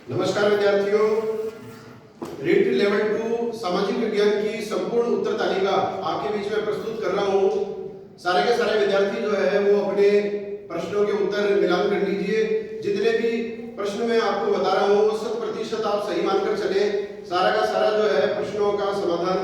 नमस्कार विद्यार्थियों, रीट लेवल 2 सामाजिक विज्ञान की संपूर्ण उत्तर तालिका आपके बीच में प्रस्तुत कर रहा हूं। सारे के सारे विद्यार्थी जो है वो अपने प्रश्नों के उत्तर मिलान कर लीजिए। जितने भी प्रश्न मैं आपको बता रहा हूं वो 100% आप सही मानकर चले। सारा का सारा जो है प्रश्नों का समाधान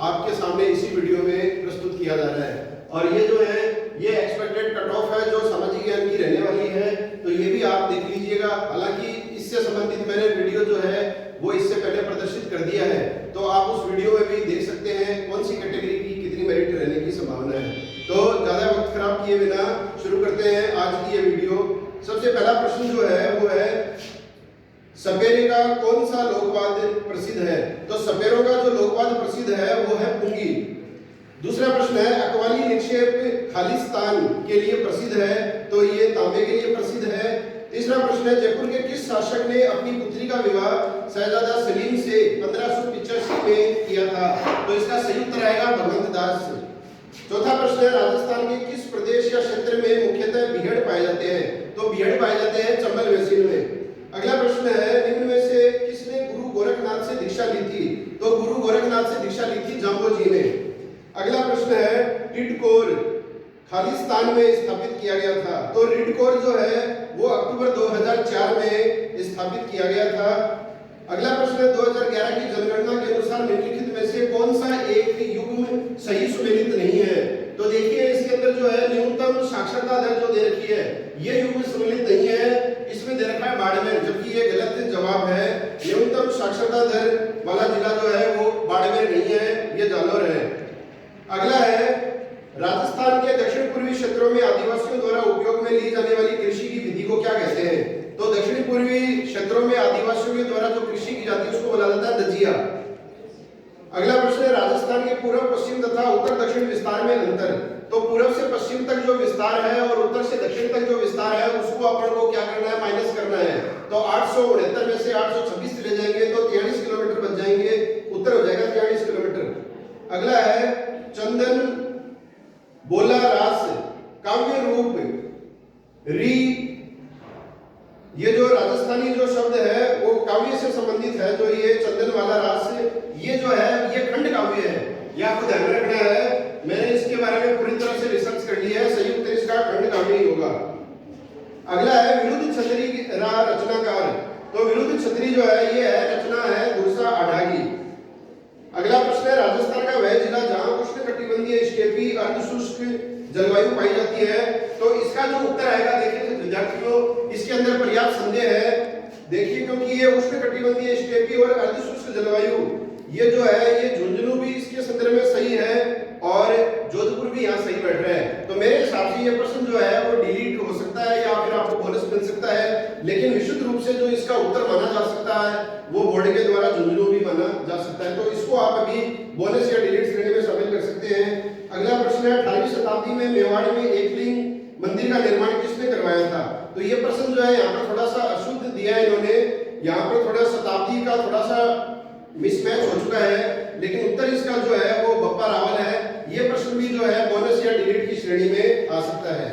आपके सामने इसी वीडियो में प्रस्तुत किया जा रहा है। और ये जो है ये एक्सपेक्टेड कट ऑफ है जो सामाजिक ज्ञान की रहने वाली है, तो ये भी आप देख लीजिएगा। हालांकि इससे संबंधित मैंने वीडियो जो है वो इससे पहले प्रदर्शित कर दिया है, तो आप उस वीडियो में भी देख सकते हैं कौन सी कैटेगरी की कितनी मेरिट रहने की संभावना है। तो ज्यादा वक्त खराब किए बिना शुरू करते हैं आज की ये वीडियो। सबसे पहला प्रश्न जो है वो है सपेरे का कौन सा लोकवाद प्रसिद्ध है? तो सपेरों का जो लोकवाद प्रसिद्ध है वो है पुंगी। दूसरा प्रश्न है अकवाली निक्षेप खालिस्तान के लिए प्रसिद्ध है, तो ये तांबे के लिए प्रसिद्ध है। तीसरा प्रश्न है जयपुर के किस शासक ने अपनी पुत्री का विवाह शहजादा सलीम से 1585 में किया था? तो इसका सही उत्तर आएगा भगवंत दास से। चौथा प्रश्न है राजस्थान के किस प्रदेश या क्षेत्र में मुख्यतः बीहड़ पाए जाते हैं? तो बीहड़ पाए जाते हैं चंबल बेसिन में। अगला प्रश्न है निम्न में से किसने गुरु गोरखनाथ से दीक्षा ली थी? तो गुरु गोरखनाथ से दीक्षा ली थी जाम्बो जी ने। अगला प्रश्न है टिडकोर खालिस्तान में स्थापित किया गया था? तो टिडकोर जो है वो अक्टूबर 2004 में स्थापित किया गया था। अगला प्रश्न है 2011 की जनगणना के अनुसार निम्नलिखित में से कौन सा एक युग्म सही सुमेलित नहीं है? तो देखिए इसके अंदर जो है न्यूनतम साक्षरता दर जो दे रखी है ये युग्म सुमेलित नहीं है, इसमें दे रखा है बाड़मेर, जबकि ये गलत जवाब है। न्यूनतम साक्षरता दर वाला जिला जो है वो बाड़मेर नहीं है, ये जालोर है। अगला है राजस्थान के दक्षिण पूर्वी क्षेत्रों में आदिवासियों द्वारा उपयोग में ली जाने वाली कृषि की विधि को क्या कहते हैं? तो दक्षिण पूर्वी क्षेत्रों में आदिवासियों के द्वारा जो कृषि की जाती है उसको बोला जाता है दजिया। अगला प्रश्न है राजस्थान के पूर्व पश्चिम तथा उत्तर दक्षिण विस्तार में अंतर? तो पूर्व से पश्चिम तक जो विस्तार है और उत्तर से दक्षिण तक जो विस्तार है उसको अपन को क्या करना है, माइनस करना है। तो 869 में से 826 चले जाएंगे तो 43 किलोमीटर बच जाएंगे, उत्तर हो जाएगा 43 किलोमीटर। अगला है चंदन बोला रास काव्य रूप री, ये जो राजस्थानी जो शब्द है वो काव्य से संबंधित है। जो ये चंदन वाला रास ये जो है ये खंड काव्य है, ये आपको ध्यान में रखना है। मैंने इसके बारे में पूरी तरह से रिसर्च कर लिया है, सही उत्तर इसका खंड काव्य ही होगा। अगला है विरुद्ध छतरी रचनाकार? तो विरुद्ध छतरी जो है ये है रचना है गुरसा अडागी। अगला प्रश्न है राजस्थान का वह जिला जहां उष्णकटिबंधीय स्टेपी अर्धशुष्क जलवायु पाई जाती है? तो इसका जो उत्तर आएगा देखिए विद्यार्थियों इसके अंदर पर्याप्त संदेह है। देखिए क्योंकि ये उष्णकटिबंधीय स्टेपी और अर्धशुष्क जलवायु ये जो है ये झुंझुनू भी इसके संदर्भ में सही है और जोधपुर भी यहाँ सही बैठ रहा है। तो मेरे हिसाब से ये प्रश्न जो है वो डिलीट हो सकता है या फिर आपको बोनस मिल सकता है, लेकिन विशुद्ध रूप से जो इसका उत्तर माना जा सकता है वो बोर्ड के द्वारा झुंझुनू भी माना जा सकता है। तो इसको आप अभी बोनस या डिलीट श्रेणी में शामिल कर सकते हैं। अगला प्रश्न है 18वीं शताब्दी में मेवाड़ में एकलिंग मंदिर का निर्माण किसने करवाया था? तो ये प्रश्न जो है यहाँ पर थोड़ा सा अशुद्ध दिया है इन्होंने, यहाँ पर थोड़ा शताब्दी का थोड़ा सा मिसमैच हो चुका है, लेकिन उत्तर इसका जो है वो बप्पा रावल है। ये प्रश्न भी जो है बोनस या डिलीट की श्रेणी में आ सकता है।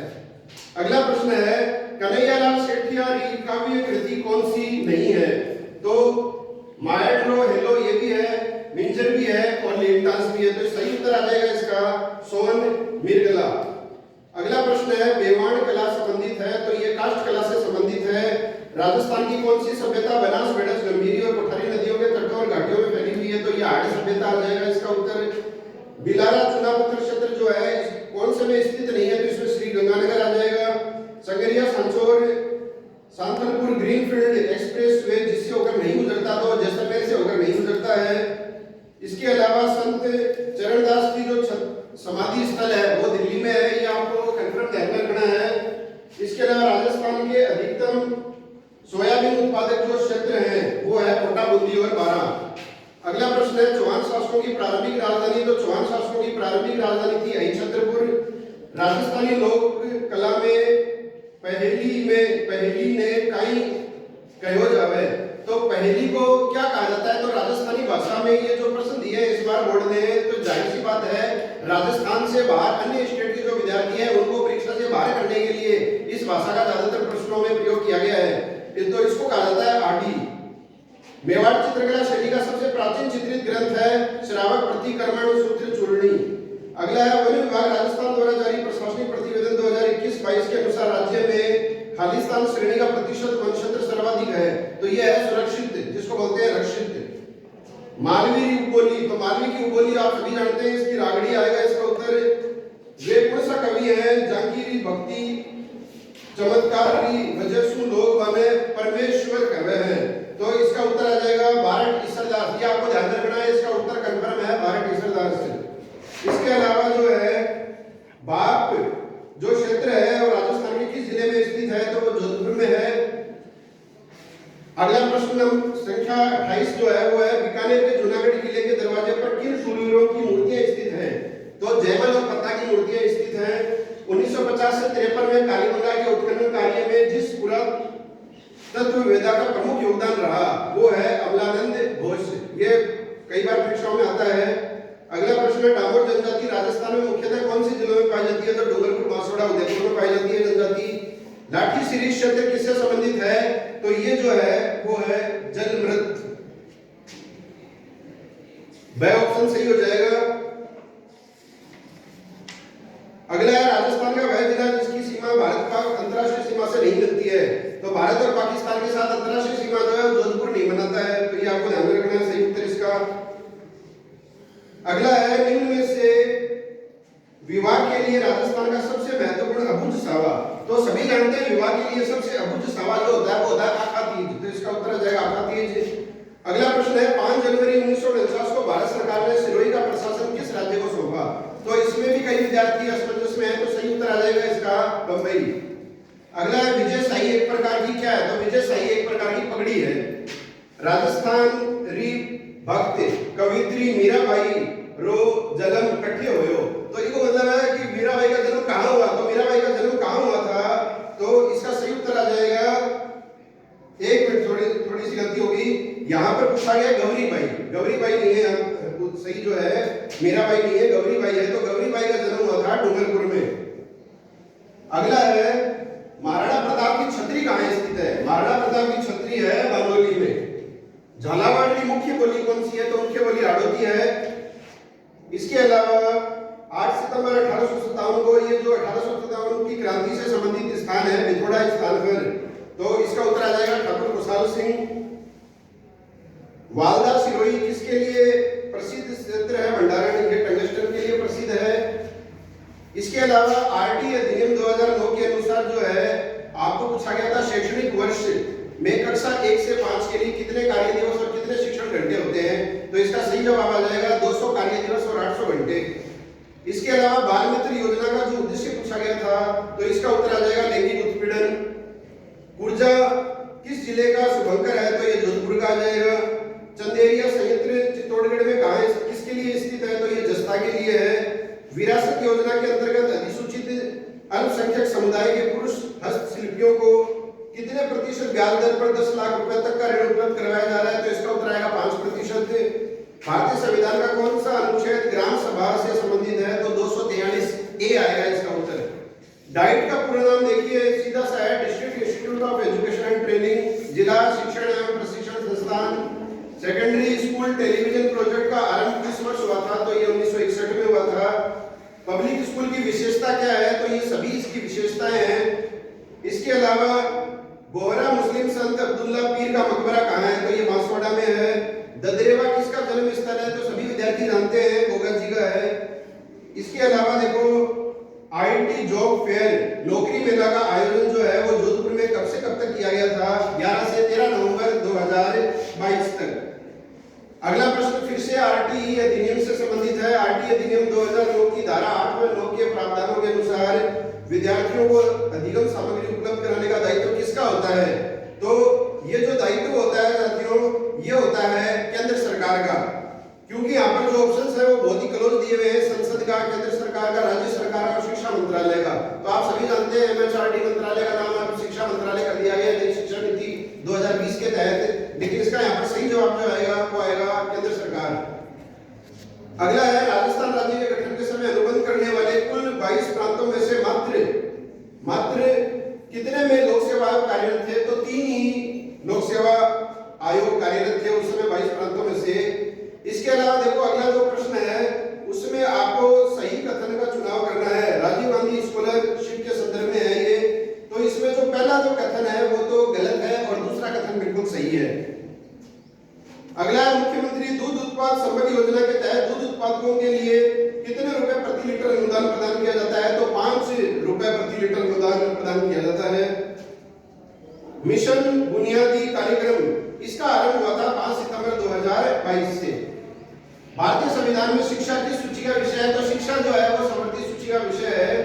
अगला प्रश्न है कन्हैयालाल सेठिया की काव्य कृति कौन सी नहीं है? तो मायड्रो हेलो ये भी है, मिंजर भी है और लिंटास भी है, तो सही उत्तर आ जाएगा इसका सोन मिर्गला। अगला प्रश्न है बेवाण कला संबंधित है? तो ये काष्ठ कला से संबंधित है। राजस्थान की कौन सी सभ्यता बनास बेडस गंभीरी और कोठारी नदियों के तटों और घाटियों में फैली हुई है? तो ये आर्य सभ्यता आ जाएगा इसका उत्तर। बिलारा चुनापत्थर क्षेत्र जो है कौन से में स्थित नहीं है? तो इसमें श्री गंगानगर आ जाएगा। Sangaria Sanchore Santalpur greenfield express way जिससे होकर नहीं गुजरता तो जैसलमेर से होकर नहीं गुजरता है। इसके अलावा संत चरणदास की जो समाधि स्थल है वो दिल्ली में है, ये आपको कंफर्म ध्यान में रखना है। इसके अलावा राजस्थान के अधिकतम सोयाबीन उत्पादक जो क्षेत्र हैं वो है कोटा, बूंदी और बारां। अगला प्रश्न है चौहान शासकों की प्रारंभिक राजधानी? तो चौहान शासकों की प्रारंभिक राजधानी थी छत्रपुर। राजस्थानी लोक कला में पहेली ने काई कहो जावे? तो पहेली को क्या कहा जाता है? तो राजस्थानी भाषा में ये जो प्रश्न दिए इस बार बोर्ड ने, तो जाहिर सी बात है राजस्थान से बाहर अन्य स्टेट के जो विद्यार्थी हैं उनको परीक्षा से बाहर करने के लिए इस भाषा का ज्यादातर प्रश्नों में प्रयोग किया गया है। तो इसको कहा जाता है आडी। मेवाड़ चित्रकला शैली का सबसे प्राचीन चित्रित ग्रंथ है श्रावक प्रतिक्रमण सूत्र चूर्णी। अगला है वन विभाग राजस्थान द्वारा जारी प्रशासनिक प्रतिवेदन 2021-22 के अनुसार राज्य में खालिस्तान श्रेणी का प्रतिशत वन क्षेत्र सर्वाधिक है, तो यह है सुरक्षित, जिसको बोलते हैं रक्षित। मालवी उपबोली, तो मालवी की उपबोली आप सभी जानते हैं, इसकी रागड़ी आएगा इसका उत्तर। वे कौन सा कवि है? जांगीरी भक्ति चमत्कारी वजसु लोग बने परमेश्वर कहे हैं, तो इसका उत्तर आ जाएगा भारत ईश्वरदास। ये आपको ध्यान रखना है, इसका उत्तर कंफर्म है भारत ईश्वरदास। इसके अलावा जो है बाप जो क्षेत्र है और राजस्थान के किस जिले में स्थित है? तो वो जोधपुर में है। अगला प्रश्न संख्या 28 जो है वो है बीकानेर के जूनागढ़ किले के दरवाजे पर किन शूरवीरों की मूर्तियां स्थित हैं? तो जयमल और पत्ता की मूर्तियां स्थित हैं। 1950 से 53 में कालीबंगा के उत्खनन कार्य में जिस पुरातत्व वेदा का प्रमुख योगदान रहा वो है अमलानंद घोष। ये कई बार परीक्षाओं में आता है। अगला प्रश्न है डामोर जनजाति राजस्थान में मुख्यतः कौन से जिलों में पाई जाती है? तो डूंगरपुर, बांसवाड़ा, उदयपुर में पाई जाती है जनजाति। लाठी सीरीज क्षेत्र किससे संबंधित है? तो ये जो है वो है जलमृत। ब ऑप्शन सही हो जाएगा। अगला है राजस्थान का वह जिला जिसकी सीमा भारत पाक अंतरराष्ट्रीय सीमा से नहीं मिलती है, तो भारत और पाकिस्तान के साथ अंतरराष्ट्रीय सीमा जो है जोधपुर नहीं बनाता है, तो ये आपको ध्यान में रखना है। सही उत्तर इसका। अगला है निम्न में से विवाह के लिए राजस्थान का सबसे महत्वपूर्ण अबुझ सावा, तो सभी जानते हैं विवाह के लिए सबसे अबुझ सावा जो होता है वो होता है आखा तीज, तो इसका उत्तर आ जाएगा आखा तीज। अगला प्रश्न है 5 जनवरी 1949 को भारत सरकार ने सिरोही का प्रशासन किस राज्य को सौंपा? तो इसमें भी कई विद्यार्थी असमंजस में है, तो सही उत्तर आ जाएगा इसका बंबई। अगला है विजय शाही एक प्रकार की क्या है? तो विजय शाही एक प्रकार की पगड़ी है। राजस्थान री भक्त कवित्री मीराबाई रो जन्म कट्ठे होयो, तो इसको मतलब है कि मीराबाई का जन्म कहां हुआ? तो मीराबाई का जन्म कहां हुआ था? तो इसका सही उत्तर आ जाएगा, एक मिनट थोड़ी सी गलती होगी, यहां पर पूछा गया गौरीबाई, गौरीबाई नहीं है, सही जो है मीराबाई नहीं है, गौरीबाई है, तो गौरीबाई का जन्म हुआ था डूंगरपुर में। अगला है महाराणा प्रताप की छतरी कहां स्थित है? महाराणा प्रताप की छतरी है बारडोली में। झालावाड़ की मुख्य बोली कौन सी है? तो मुख्य बोली हाड़ौती है। इसके अलावा 8 सितंबर 1857 को ये जो 1857 की क्रांति से संबंधित स्थान है बिथोड़ा स्थान पर, तो इसका उत्तर आ जाएगा ठाकुर खुशहाल सिंह। वालदा सिरोही किसके लिए प्रसिद्ध क्षेत्र है? भंडारण, ये टंगस्टन के लिए प्रसिद्ध है। इसके अलावा आरटी अधिनियम 2009 के अनुसार जो है आपको पूछा गया था शैक्षणिक वर्ष में कक्षा 1 से 5 के लिए कितने कार्य दिवस और कितने शिक्षण घंटे होते हैं? तो इसका सही जवाब आ जाएगा 200 कार्य दिवस और 800 घंटे। इसके अलावा बाल मित्र योजना का जो उद्देश्य पूछा गया था, तो इसका उत्तर आ जाएगा लैंगिक उत्पीड़न। ऊर्जा किस जिले का शुभंकर है? तो ये जोधपुर का आ जाएगा। चंदेरिया संयंत्र चित्तौड़गढ़ में कहां है, किसके लिए स्थित है? तो ये जस्ता के लिए है। विरासत योजना के अंतर्गत अधिसूचित अल्पसंख्यक समुदाय के पुरुष हस्तशिल्पियों को कितने प्रतिशत ब्याज दर पर 10 लाख रुपए तक का ऋण उपलब्ध करवाया जा रहा है? तो इसका उत्तर आएगा 5%। भारतीय संविधान का कौन सा अनुच्छेद ग्राम सभा से संबंधित है? तो 243 ए आएगा इसका उत्तर। डाइट का पूरा नाम देखिए, सीधा सा है district institute of education and training, जिला शिक्षण एवं प्रशिक्षण संस्थान। सेकेंडरी स्कूल टेलीविजन प्रोजेक्ट का आरंभ किस वर्ष हुआ था? तो ये 1961 में हुआ था। पब्लिक स्कूल की विशेषता क्या है? तो ये सभी इसकी विशेषताएं हैं। इसके अलावा बोहरा मुस्लिम संत अब्दुल्ला पीर का मकबरा कहाँ है? तो ये बांसवाड़ा में है। ददरेवा किसका जन्म स्थल है? तो सभी विद्यार्थी जानते हैं गोगा जी का है। इसके अलावा देखो आईटी जॉब फेयर नौकरी मेला का आयोजन जो है वो जोधपुर में कब से कब तक किया गया था? 11 से 13 नवंबर 2022 तक। अगला प्रश्न फिर से आरटीई अधिनियम से संबंधित है। आरटीई अधिनियम 2009 की धारा 8 व 9 के प्रावधानों के अनुसार विद्यार्थियों को अधिगम सामग्री उपलब्ध कराने का दायित्व किसका होता है? तो ये जो दायित्व होता है साथियों, ये होता है केंद्र सरकार का, क्योंकि यहाँ पर जो ऑप्शंस है वो बहुत ही क्लोज दिए हुए हैं, संसद का, केंद्र सरकार का, राज्य सरकार और शिक्षा मंत्रालय का। तो आप सभी जानते हैं एमएचआरडी मंत्रालय का नाम अब शिक्षा मंत्रालय कर दिया गया नई शिक्षा नीति 2020 के तहत, लेकिन इसका यहाँ पर सही जवाब जो आएगा वो आएगा केंद्र सरकार। अगला है राजस्थान राज्य के गठन के समय अनुबंध करने वाले कुल 22 प्रांतों में से मात्र कितने में लोक सेवा आयोग कार्यरत थे? तो 3 ही लोक सेवा आयोग कार्यरत थे उस समय 22 प्रांतों में से। इसके अलावा देखो अगला जो प्रश्न है उसमें आपको सही कथन का चुनाव करना है। राजीव गांधी स्कॉलरशिप के संदर्भ में है ये, तो इसमें जो पहला जो कथन है वो तो गलत है और दूसरा कथन बिल्कुल सही है। अगला है मुख्यमंत्री दूध उत्पाद संबंध योजना के तहत दूध उत्पादकों के लिए कितने रुपए प्रति लीटर अनुदान प्रदान किया जाता है? तो 5 रुपए प्रति लीटर अनुदान प्रदान किया जाता है। मिशन बुनियादी कार्यक्रम इसका आरंभ हुआ था 5 सितंबर 2022 से। भारतीय संविधान में शिक्षा किस सूची का विषय है? तो शिक्षा जो है वो समवर्ती सूची का विषय है।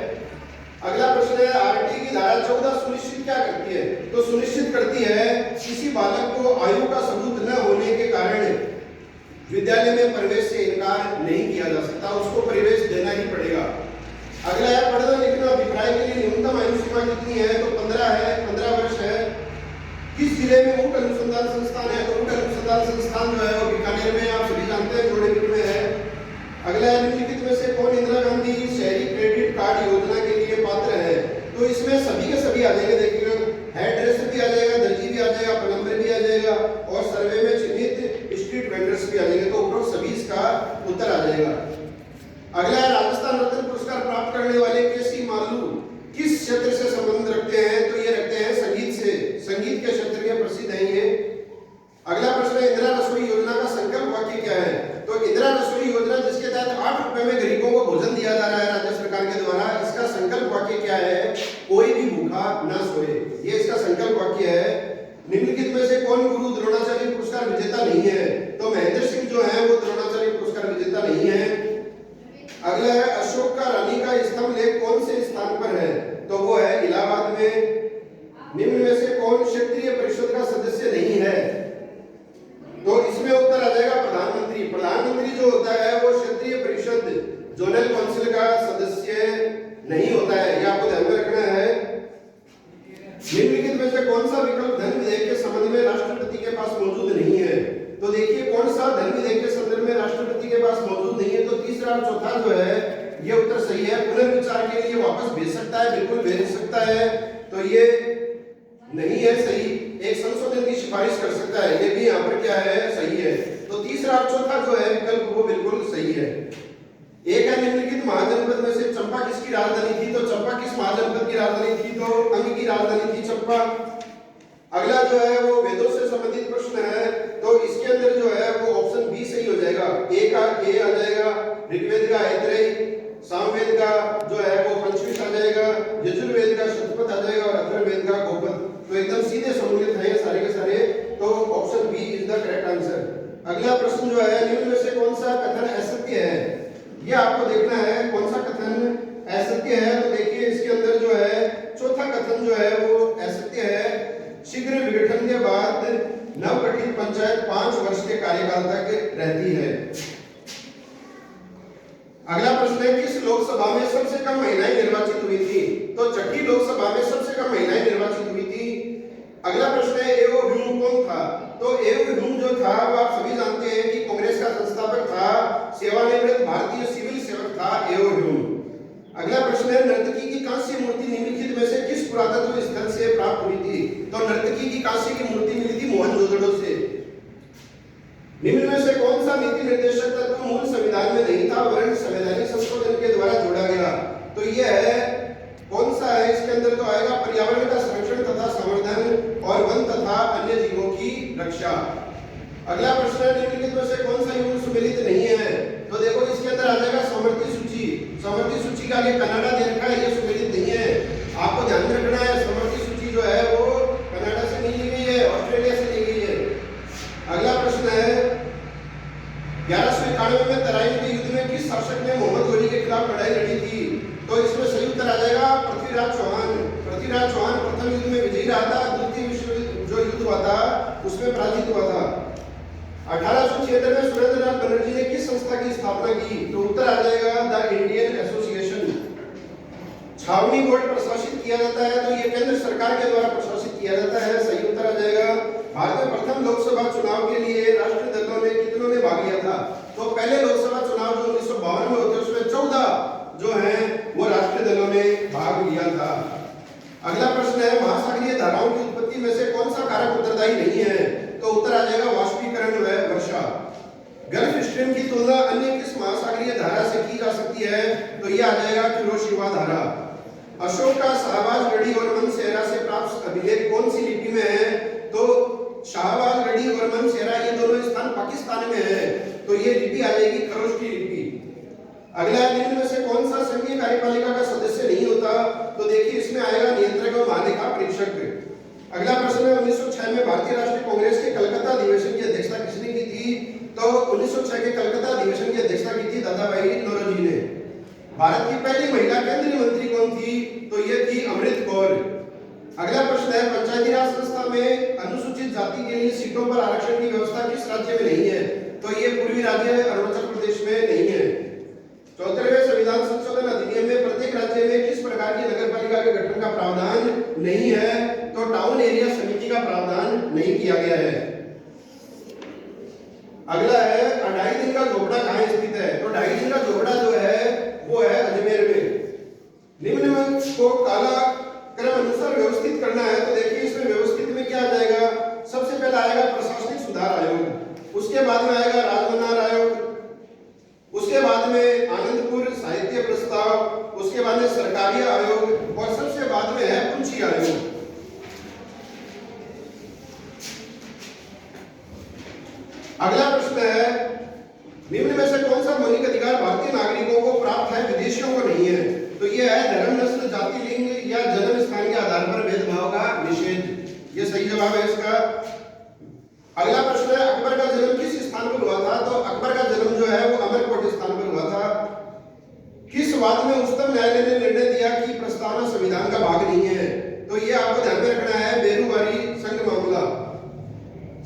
अगला प्रश्न है आरटी की धारा 14 सुनिश्चित क्या करती है? तो सुनिश्चित करती है किसी बालक को आयु का सबूत न होने के कारण विद्यालय में प्रवेश से इनकार नहीं किया जा सकता, उसको प्रवेश देना ही पड़ेगा। अगला है पढ़ना लिखना अभिप्राय के लिए न्यूनतम आयु सीमा कितनी है? तो 15 वर्ष है। किस जिले में ऊट अनुसंधान संस्थान है? तो ऊट अनुसंधान संस्थान जो है वो बीकानेर में, आप सभी जानते हैं, जोड़ेपुर में है। अगला है निम्नलिखित में से कौन इंदिरा गांधी शहरी क्रेडिट कार्ड योजना के लिए पात्र है? तो इसमें सभी के सभी आ जाएंगे। देखिएगा हेयर ड्रेसर भी आ जाएगा, दर्जी भी आ जाएगा, प्लम्बर भी आ जाएगा और सर्वे में चिन्हित स्ट्रीट वेंडर्स भी आ जाएंगे। तो उपरोक्त सभी इसका उत्तर आ जाएगा। अगला है राजस्थान रत्न पुरस्कार प्राप्त करने वाले केसी मालू किस क्षेत्र से संबंध रखते हैं? तो ये रखते हैं संगीत से, संगीत के क्षेत्र में प्रसिद्ध है ये। अगला प्रश्न है इंदिरा रसोई योजना का संकल्प वाक्य क्या है? तो इंदिरा रसोई योजना जिसके तहत 8 रुपए में गरीबों को भोजन दिया जा रहा है राज्य सरकार के द्वारा, इसका संकल्प वाक्य क्या है? कोई भी भूखा न सोए, ये इसका संकल्प वाक्य है। निम्नलिखित में से कौन गुरु द्रोणाचार्य पुरस्कार विजेता नहीं है? तो महेंद्र सिंह जो है वो द्रोणाचार्य पुरस्कार विजेता नहीं है। अगला है अशोक का रानी का स्तंभ लेख कौन से स्थान पर है? तो वो है इलाहाबाद में। निम्न में से कौन क्षेत्रीय परिषद का सदस्य नहीं है? तो इसमें उत्तर आ जाएगा प्रधानमंत्री। प्रधानमंत्री जो होता है वो क्षेत्रीय परिषद जोनल काउंसिल का सदस्य नहीं होता है, ये आपको ध्यान में रखना है। निम्नलिखित में से कौन सा विकल्प धन विधेयक के संबंध में राष्ट्रपति के पास मौजूद नहीं है? तो देखिए कौन सा धन विधेयक के संदर्भ में राष्ट्रपति के पास मौजूद नहीं है? तो तीसरा और चौथा जो है ये उत्तर सही है। पुनर्विचार के लिए वापस भेज सकता है, बिल्कुल भेज सकता है, तो ये नहीं है सही। एक संशोधन की सिफारिश कर सकता है, ये भी यहाँ पर क्या है? सही है। तो तीसरा और चौथा जो है विकल्प वो बिल्कुल सही है। एक है निम्नलिखित महाजनपद में से चंपा किसकी राजधानी थी? तो चंपा किस महाजनपद की राजधानी थी? तो अंग की राजधानी थी चंपा। अगला जो है वो वेदों से संबंधित प्रश्न है, तो इसके अंदर जो है वो ऑप्शन बी सही हो जाएगा। ए का ए आ जाएगा, ऋग्वेद का ऐतरेय, सामवेद का जो है वो पंचविश आ जाएगा, यजुर्वेद का शतपथ आ जाएगा और अथर्ववेद का गोपद। तो एकदम सीधे सम्मिलित है सारे के सारे, तो option B is the correct answer. अगला प्रश्न जो है निम्न में से कौन सा कथन असत्य है? ये आपको देखना है कौन सा कथन असत्य है। तो देखिए इसके अंदर जो है चौथा कथन जो है वो असत्य है। शीघ्र विघटन के बाद नवगठित पंचायत 5 वर्ष के कार्यकाल तक रहती है। अगला प्रश्न है किस लोकसभा में सबसे कम महिलाएं निर्वाचित हुई थी? तो छठी लोकसभा में सबसे कम महिलाएं निर्वाचित हुई थी। अगला प्रश्न है एओ ह्यूम कौन था? तो एओ ह्यूम जो था वो आप सभी जानते हैं कि कांग्रेस का संस्थापक था, सेवानिवृत्त भारतीय सिविल सेवक था एओ ह्यूम। अगला प्रश्न है नर्तकी की कांस्य मूर्ति निम्नलिखित में से किस पुरातत्व स्थल से प्राप्त हुई थी? तो नर्तकी की कांस्य की मूर्ति मिली थी मोहनजोदड़ो से। निम्न में से कौन सा नीति निर्देशक तत्व मूल संविधान में नहीं था वरन संवैधानिक संशोधन के द्वारा जोड़ा गया? तो यह है कौन सा है? इसके अंदर तो आएगा पर्यावरण का संरक्षण तथा संवर्धन और वन तथा अन्य जीवों की रक्षा। अगला प्रश्न है निम्नलिखित में से कौन सा युग्म सुमेलित नहीं है? तो देखो इसके अंदर आ जाएगा समवर्ती सूची। समवर्ती सूची का आगे कनाडा दे रखा है, ये सुमेलित नहीं है। आपको ध्यान में रखना है समवर्ती सूची जो है वो कनाडा से नहीं ली गई है, ऑस्ट्रेलिया से ली गई है। अगला प्रश्न है 1191 में तराइन के युद्ध में किस शासक ने मोहम्मद घोरी के खिलाफ लड़ाई लड़ी थी? तो इसमें सही उत्तर आ जाएगा पृथ्वीराज चौहान। पृथ्वीराज चौहान प्रथम युद्ध में विजयी रहा था, द्वितीय विश्व युद्ध जो युद्ध हुआ था उसमें पराजित हुआ था। 1876 में सुरेंद्रनाथ बनर्जी ने किस संस्था की स्थापना की? तो उत्तर आ जाएगा द इंडियन एसोसिएशन। छावनी बोर्ड प्रशासित किया जाता है, तो ये केंद्र सरकार के द्वारा प्रशासित किया जाता है, सही उत्तर आ जाएगा। भारत में प्रथम लोकसभा चुनाव के लिए राष्ट्रीय दलों ने कितनों ने भाग लिया था? तो पहले लोकसभा चुनाव जो 1952 में होते उसमें 14 जो है वो राष्ट्रीय दलों ने भाग लिया था। अगला प्रश्न है महासागरीय धाराओं की उत्पत्ति में से कौन सा कारक उत्तरदायी नहीं है? तो उत्तर आ जाएगा पश्चिम की तुलना अन्य किस महासागरीय धारा से की जा सकती है? तो ये आ जाएगा हिरोशिमा धारा। अशोक का शाहबाज गढ़ी और मनसेरा से प्राप्त अभिलेख कौन सी लिपि में है? तो शाहबाज गढ़ी और मनसेरा ये दोनों स्थान पाकिस्तान में है, तो ये लिपि आ जाएगी खरोष्ट की लिपि। अगला, निम्न में से कौन सा संघीय कार्यपालिका का सदस्य नहीं होता? तो देखिए इसमें आएगा नियंत्रक और महालेखा परीक्षक। अगला प्रश्न है 1906 में भारतीय राष्ट्रीय कांग्रेस के कलकत्ता अधिवेशन की अध्यक्षता किसने की थी? तो 1906 के कलकत्ता अधिवेशन की अध्यक्षता की थी दादाभाई नौरोजी ने। भारत की पहली महिला केंद्रीय मंत्री कौन थी? तो ये थी अमृत कौर। अगला प्रश्न है पंचायती राज संस्था में अनुसूचित जाति के लिए सीटों पर आरक्षण की व्यवस्था किस राज्य में नहीं है? तो ये पूर्वी राज्य अरुणाचल प्रदेश में नहीं है। 74वें संविधान संशोधन अधिनियम में प्रत्येक राज्य में किस प्रकार की नगरपालिका के गठन का प्रावधान नहीं है? तो टाउन एरिया समिति का प्रावधान नहीं किया गया है। अगला है ढाई दिन का झोपड़ा कहाँ स्थित है? तो ढाई दिन का झोपड़ा जो है वो है अजमेर में। निम्न में को काला क्रम अनुसार व्यवस्थित करना है, तो देखिए इसमें व्यवस्थित में क्या आ जाएगा? सबसे पहले आएगा प्रशासनिक सुधार आयोग, उसके बाद में आएगा राजमनार आयोग, उसके बाद में आनंदपुर साहित्य प्रस्ताव, उसके बाद में सरकारी आयोग और सबसे बाद में है पुंछी आयोग। अगला प्रश्न है निम्न में से कौन सा मौलिक अधिकार भारतीय नागरिकों को प्राप्त है विदेशियों को नहीं है? तो ये है धर्म, नस्ल, जाति, लिंग या जन्म स्थान के आधार पर भेदभाव का निषेध। ये सही जवाब है इसका। अगला प्रश्न है अकबर का जन्म किस स्थान पर हुआ था? तो अकबर का जन्म जो है वो अमरकोट स्थान पर हुआ था। किस वाद में उच्चतम न्यायालय ने निर्णय दिया कि प्रस्तावना संविधान का भाग नहीं है? तो ये आपको ध्यान में रखना है बेरूवारी संघ मामला।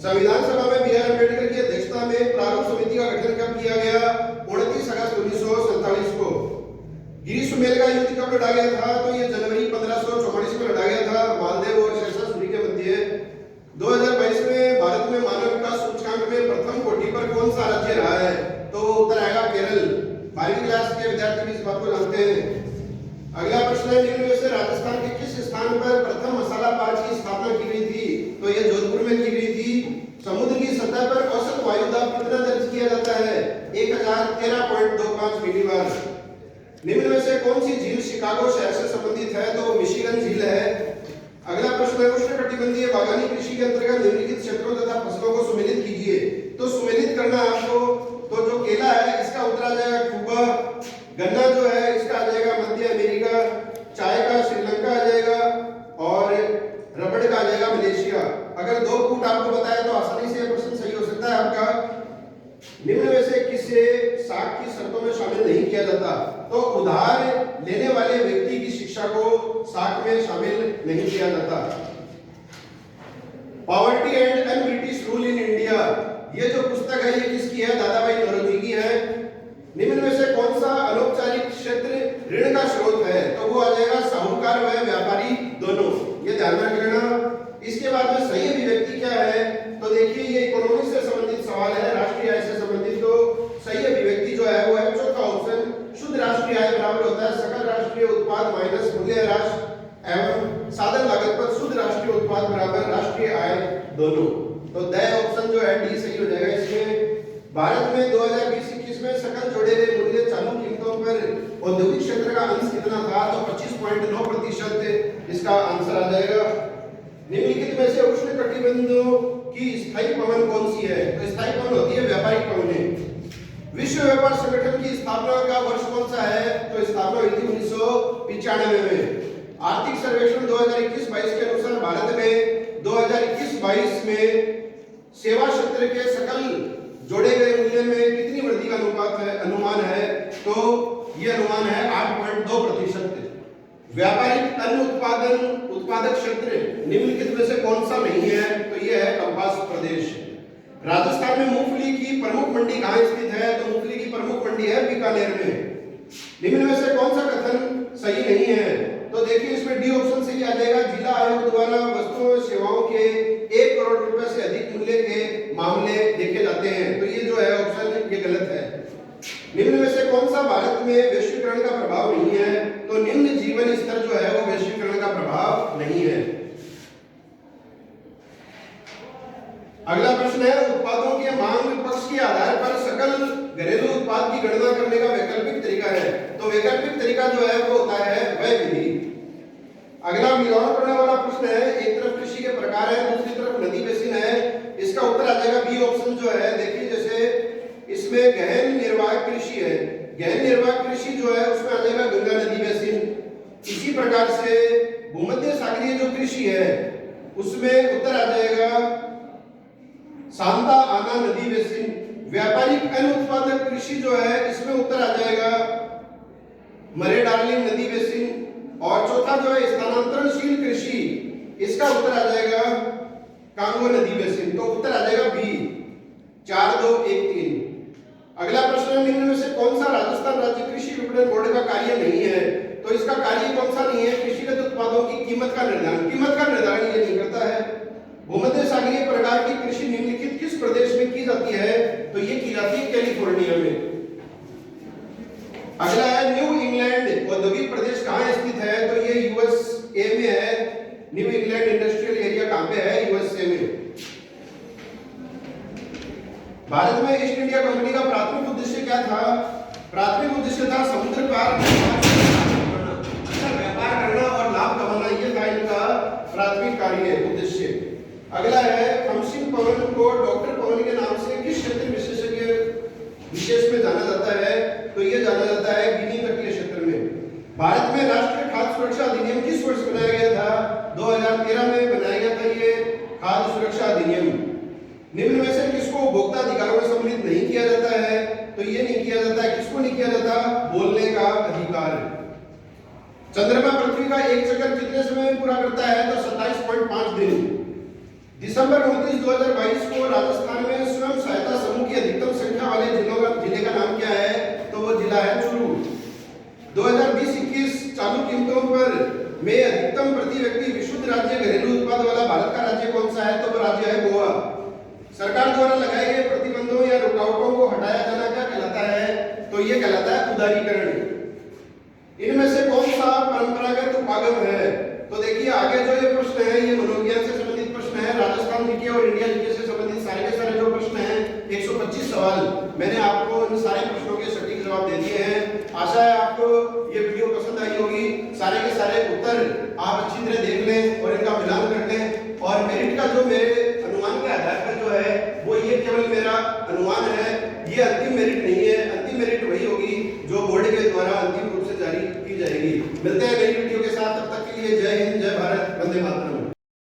संविधान सभा में बी आर अम्बेडकर की अध्यक्षता में प्रारूप समिति का गठन कब किया गया? 29 अगस्त 1947 को। गिरी सुमेल का युद्ध कब लड़ा गया था? तो ये जनवरी 1544 में लड़ा गया था मालदेव और शेषा सूरी के मध्य। 2022 में भारत में मानव विकास सूचकांक में प्रथम कोटि पर कौन सा राज्य रहा है? तो उत्तर आएगा केरल। 12वीं क्लास के विद्यार्थी भी इस बात को जानते हैं। अगला प्रश्न है निम्न में से राजस्थान के किस स्थान पर प्रथम मसाला पार्क की स्थापना की गई थी? तो ये जोधपुर में की गई थी। समुद्र की सतह पर औसत वायु दाब कितना दर्ज किया जाता है? 1013.25 मिलीबार। निम्न में से कौन सी झील शिकागो शहर से संबंधित है? तो मिशिगन झील है। अगला प्रश्न है उष्णकटिबंधीय बागवानी कृषि के अंतर्गत निम्नलिखित क्षेत्रों तथा फसलों को सुमेलित कीजिए। तो सुमेलित करना आपको, तो जो केला है इसका उत्तर आ जाएगा क्यूबा, गन्ना जो है इसका आ जाएगा मध्य अमेरिका, चाय का श्रीलंका आ जाएगा और रबड़ का आ जाएगा मलेशिया। अगर 2 फुट आपको बताया तो आसानी से प्रश्न सही हो सकता है आपका। निम्न में से किसे साख की शर्तों में शामिल नहीं किया जाता? तो उधार लेने वाले व्यक्ति की शिक्षा को साख में शामिल नहीं किया जाता। Poverty and un British rule in India, ये जो पुस्तक है ये किसकी है? दादाभाई नौरोजी की है। निम्न में से कौन सा अनौपचारिक क्षेत्र ऋण का स्रोत है? तो वो आ जाएगा साहूकार व व्यापारी दोनों। ये ध्यान में रख लेना। इसके बाद में सही अभिव्यक्ति क्या है? तो देखिए ये इकोनॉमिक्स से संबंधित सवाल है, राष्ट्रीय आय से संबंधित। तो सही अभिव्यक्ति जो है वो है चौथा ऑप्शन, शुद्ध राष्ट्रीय आय बराबर होता है सकल राष्ट्रीय उत्पाद माइनस मूल्यह्रास एवं साधन लागत पर शुद्ध राष्ट्रीय उत्पाद बराबर राष्ट्रीय आय दोनों। तो द ऑप्शन जो है डी सही हो जाएगा इसमें। भारत में 2020-21 में सकल जोड़े गए मूल्य चालू कीमतों पर औद्योगिक क्षेत्र का अंश कितना था? तो 25.9% इसका आंसर आ जाएगा। निम्नलिखित में से उष्णकटिबंधों की स्थायी पवन कौन सी है? तो स्थायी पवन होती है व्यापारिक पवनें। विश्व व्यापार संगठन की स्थापना का वर्ष कौन सा है? तो स्थापना हुई थी 1995 में। आर्थिक सर्वेक्षण 2021-22 के अनुसार भारत में 2021-22 में सेवा क्षेत्र के सकल जोड़े गए मूल्य में कितनी वृद्धि का अनुमान है? तो यह अनुमान है 8.2%। व्यापारिक अन्न उत्पादक क्षेत्र निम्नलिखित में से कौन सा नहीं है? तो यह है कंपास प्रदेश। राजस्थान में मूंगफली की प्रमुख मंडी कहाँ स्थित है? तो मूंगफली की प्रमुख मंडी है बीकानेर में। निम्न में से कौन सा कथन सही नहीं है? तो देखिए इसमें डी ऑप्शन सही आ जाएगा। जिला आयोग द्वारा वस्तुओं और सेवाओं के 1 करोड़ रुपए से अधिक मूल्य के मामले देखे जाते हैं। तो ये जो है ऑप्शन ये गलत है। निम्न में से कौन सा भारत में वैश्वीकरण का प्रभाव नहीं है? तो निम्न जीवन स्तर जो है वो वैश्वीकरण का प्रभाव नहीं है। अगला प्रश्न है उत्पादों के मांग पक्ष के आधार पर सकल घरेलू उत्पाद की गणना करने का वैकल्पिक तरीका है। तो वैकल्पिक तरीका जो है वो होता है व्यय विधि। अगला मिलान करने वाला प्रश्न है, एक तरफ कृषि के प्रकार है, दूसरी तरफ नदी बेसिन है। इसका उत्तर आ जाएगा बी ऑप्शन जो है। देखिए जैसे इसमें गहन निर्वाह कृषि है, गहन निर्वाह कृषि जो है उसमें आ जाएगा गंगा नदी बेसिन। इसी प्रकार से भूमध्य सागरीय जो कृषि है उसमें उत्तर आ जाएगा सांता आना नदी बेसिन। व्यापारिक अन्न उत्पादक कृषि जो है इसमें उत्तर आ जाएगा मरे डार्लिंग नदी बेसिन। और चौथा जो है स्थानांतरणशील कृषि, इसका उत्तर आ जाएगा कांगो नदी बेसिन। तो उत्तर आ जाएगा बी 4 2 1 3। अगला प्रश्न, निम्न में से कौन सा राजस्थान राज्य कृषि विपणन बोर्ड का कार्य नहीं है? तो इसका कार्य कौन सा नहीं है? कृषिगत उत्पादों की कीमत का निर्धारण, कीमत का निर्धारण ये नहीं करता है। भूमध्य सागरीय प्रकार की कृषि निम्नलिखित किस प्रदेश में की जाती है? तो ये की जाती है कैलिफोर्निया में। अगला है न्यू इंग्लैंड औद्योगिक प्रदेश कहाँ स्थित है? तो ये यूएसए में है। न्यू इंग्लैंड इंडस्ट्रियल एरिया कहाँ पे है? यूएसए में। भारत में ईस्ट इंडिया कंपनी का प्राथमिक उद्देश्य क्या था? प्राथमिक उद्देश्य था समुद्र पार व्यापार करना और लाभ कमाना, ये था इनका प्राथमिक कार्य उद्देश्य। अगला है खमसिंग पवन को डॉक्टर पवन के नाम से किस क्षेत्र विशेषज्ञ विशेष में जाना जाता है? तो ये जाना जाता है गिनी तटीय क्षेत्र में। भारत में राष्ट्रीय खाद्य सुरक्षा अधिनियम किस वर्ष बनाया गया था? 2013 में बनाया गया था ये खाद्य सुरक्षा अधिनियम। निम्न में से किसको उपभोक्ता अधिकारों में सम्मिलित नहीं किया जाता है? तो ये नहीं किया जाता है। किसको नहीं किया जाता? बोलने का अधिकार। चंद्रमा पृथ्वी का एक चक्कर कितने समय में पूरा करता है? तो 27.5 दिन। दिसंबर 29 2022 को राजस्थान में स्वयं सहायता समूह की अधिकतम संख्या वाले जिले का नाम क्या है? तो वो जिला है चुरू। 2020-21 चालू कीमतों पर में अधिकतम प्रति व्यक्ति विशुद्ध राज्य घरेलू उत्पाद वाला भारत का राज्य कौन सा है? तो वो राज्य है गोवा। सरकार द्वारा लगाए गए प्रतिबंधों या रुकावटों को हटाया जाना क्या कहलाता है? तो ये कहलाता है उदारीकरण। इनमें से कौन सा परंपरागत उपागम है? तो देखिए आगे जो ये प्रश्न है ये मनोविज्ञान से संबंधित प्रश्न है। राजस्थान जीके और इंडिया जीके से संबंधित सारे के सारे जो प्रश्न हैं 125 सवाल मैंने आपको इन सारे प्रश्नों के सटीक जवाब दे दिए हैं। आशा है आपको ये वीडियो पसंद आई होगी। सारे के सारे उत्तर आप अच्छी तरह देख लें और इनका मिलान कर लें। और मेरिट का जो मेरे अनुमान के आधार पर जो है वो ये केवल मेरा अनुमान है, ये अंतिम मेरिट नहीं है। अंतिम मेरिट वही होगी जो बोर्ड के द्वारा अंतिम रूप से जारी की जाएगी। मिलते हैं नई वीडियो के साथ, तब तक के लिए जय हिंद, जय भारत, वंदे मातरम।